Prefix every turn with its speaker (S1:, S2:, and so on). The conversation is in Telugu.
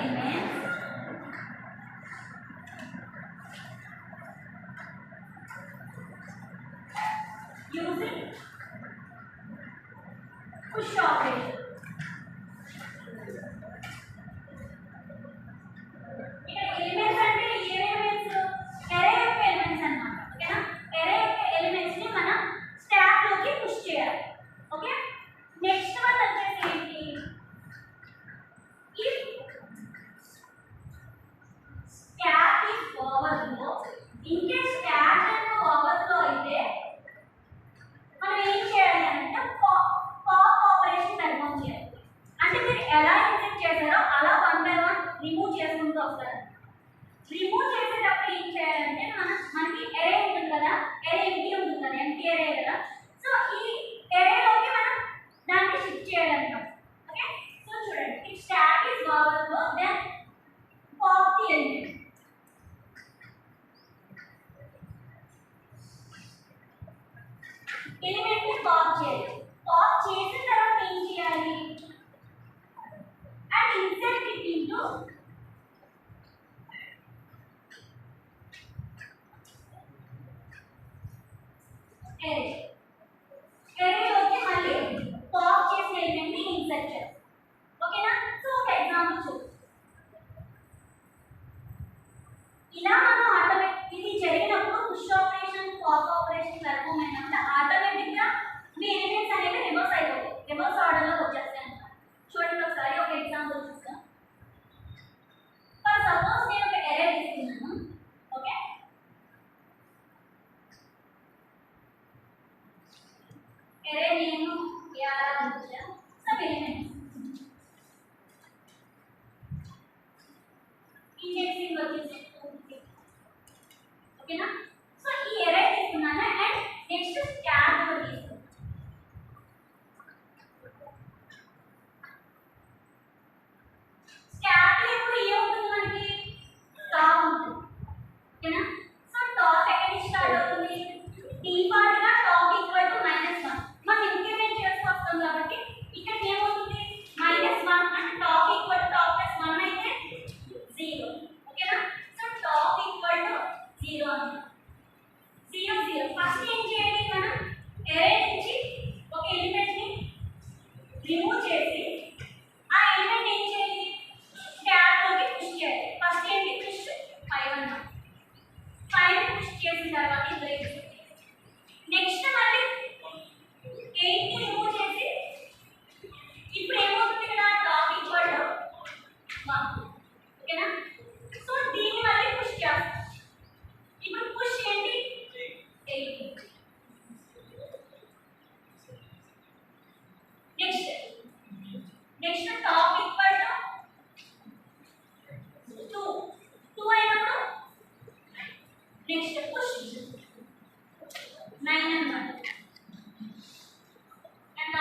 S1: elements using push operation. ఇక్కడ ఎలిమెంట్స్ అంటే ఏ ఎలిమెంట్స్ అరే యొక్క ఎలిమెంట్స్ అన్నమాట. ఓకేనా? అరే యొక్క ఎలిమెంట్స్ ని మనం స్టాక్ లోకి పుష్ చేయాలి. ఓకే, నెక్స్ట్ వన్ వచ్చేసి ఏంటి, if stack is overflow, in case stack కనుక overflow అయితే మనం ఏం చేయాలి అంటే పాప్ ఆపరేషన్ పెర్ఫార్మ్ చేయాలి. అంటే మీరు ఎలా ఇన్సెక్ట్ చేశారో అలా వన్ బై వన్ రిమూవ్ చేసుకుంటూ వస్తారు. రిమూవ్ చేసేటప్పుడు ఏం చేయాలంటే మనకి ఎరే ఉంటుంది కదా, ఎరే ఎంటీ ఉంటుంది కదా, ఎంటీ ఎరే కదా. సో ఈ ఎరేలోకి మనం దాన్ని షిఫ్ట్ చేయాలంటాం. ఓకే, సో చూడండి, if stack is overflow then pop the element. Element ని పాప్ చేయాలి. పాప్ చేసిన తర్వాత ఏం చేయాలి, and insert it into array. ఎరేలోకి మళ్ళీ పాప్ చేసిన ఎలిమెంట్ ని ఇన్సర్ట్ చేయాలి. ఓకేనా? సో ఒక ఎగ్జాంపుల్ చూద్దాం. ఇలా మనం ఇది జరిగినప్పుడు push operation pop operation perform అయినప్పుడు ఆటోమేటిక్ గా మీ ఎలిమెంట్స్ అనేవి రివర్స్ అయిపోతాయి, రివర్స్ ఆర్డర్ లో వచ్చేస్తాయి అన్నమాట. చూడండి ఒకసారి ఒక ఎగ్జాంపుల్ చూద్దాం. ఫర్ సపోజ్ నేను ఒక ఎరే తీసుకున్నాను. ఓకే, ఎరే నేను ఇచ్చాను సమ్ ఎలిమెంట్స్, ఇండెక్సింగ్ వచ్చేసి 2. ఓకేనా?